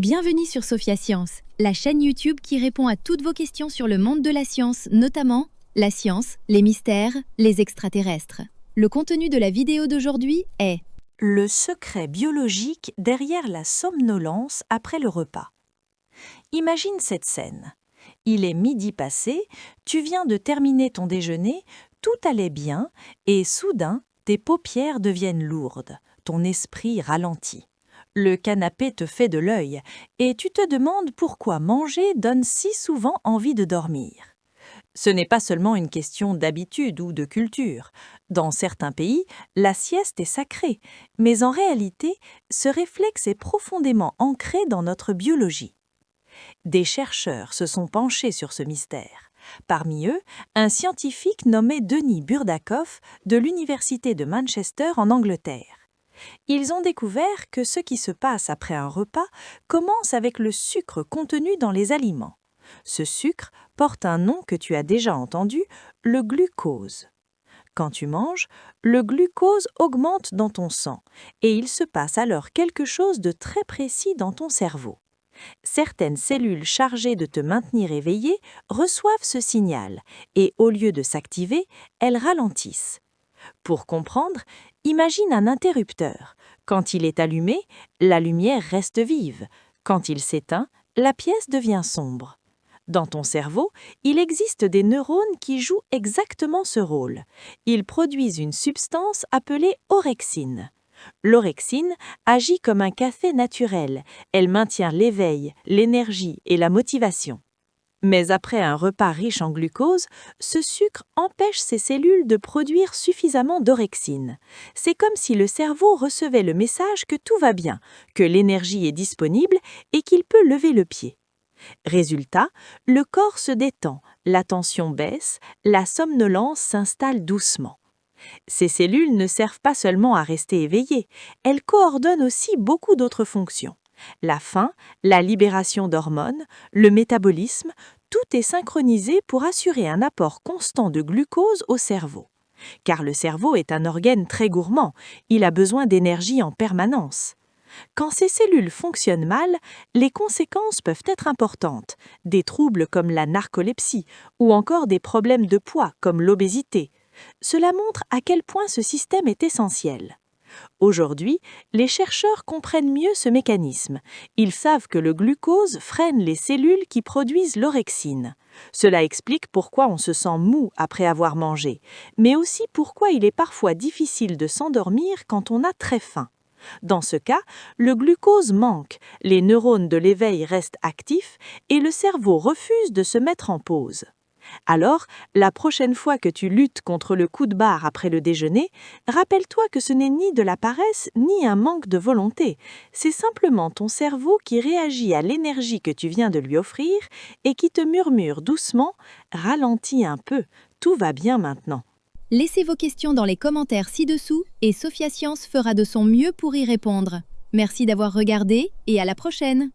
Bienvenue sur Sophia Science, la chaîne YouTube qui répond à toutes vos questions sur le monde de la science, notamment la science, les mystères, les extraterrestres. Le contenu de la vidéo d'aujourd'hui est le secret biologique derrière la somnolence après le repas. Imagine cette scène. Il est midi passé, tu viens de terminer ton déjeuner, tout allait bien et soudain, tes paupières deviennent lourdes, ton esprit ralentit. Le canapé te fait de l'œil et tu te demandes pourquoi manger donne si souvent envie de dormir. Ce n'est pas seulement une question d'habitude ou de culture. Dans certains pays, la sieste est sacrée, mais en réalité, ce réflexe est profondément ancré dans notre biologie. Des chercheurs se sont penchés sur ce mystère. Parmi eux, un scientifique nommé Denis Burdakoff de l'Université de Manchester en Angleterre. Ils ont découvert que ce qui se passe après un repas commence avec le sucre contenu dans les aliments. Ce sucre porte un nom que tu as déjà entendu, le glucose. Quand tu manges, le glucose augmente dans ton sang et il se passe alors quelque chose de très précis dans ton cerveau. Certaines cellules chargées de te maintenir éveillé reçoivent ce signal et au lieu de s'activer, elles ralentissent. Pour comprendre, imagine un interrupteur. Quand il est allumé, la lumière reste vive. Quand il s'éteint, la pièce devient sombre. Dans ton cerveau, il existe des neurones qui jouent exactement ce rôle. Ils produisent une substance appelée orexine. L'orexine agit comme un café naturel. Elle maintient l'éveil, l'énergie et la motivation. Mais après un repas riche en glucose, ce sucre empêche ces cellules de produire suffisamment d'orexine. C'est comme si le cerveau recevait le message que tout va bien, que l'énergie est disponible et qu'il peut lever le pied. Résultat, le corps se détend, la tension baisse, la somnolence s'installe doucement. Ces cellules ne servent pas seulement à rester éveillées, elles coordonnent aussi beaucoup d'autres fonctions. La faim, la libération d'hormones, le métabolisme, tout est synchronisé pour assurer un apport constant de glucose au cerveau. Car le cerveau est un organe très gourmand, il a besoin d'énergie en permanence. Quand ces cellules fonctionnent mal, les conséquences peuvent être importantes, des troubles comme la narcolepsie ou encore des problèmes de poids comme l'obésité. Cela montre à quel point ce système est essentiel. Aujourd'hui, les chercheurs comprennent mieux ce mécanisme. Ils savent que le glucose freine les cellules qui produisent l'orexine. Cela explique pourquoi on se sent mou après avoir mangé, mais aussi pourquoi il est parfois difficile de s'endormir quand on a très faim. Dans ce cas, le glucose manque, les neurones de l'éveil restent actifs et le cerveau refuse de se mettre en pause. Alors, la prochaine fois que tu luttes contre le coup de barre après le déjeuner, rappelle-toi que ce n'est ni de la paresse ni un manque de volonté. C'est simplement ton cerveau qui réagit à l'énergie que tu viens de lui offrir et qui te murmure doucement « Ralentis un peu, tout va bien maintenant ». Laissez vos questions dans les commentaires ci-dessous et Sophia Science fera de son mieux pour y répondre. Merci d'avoir regardé et à la prochaine!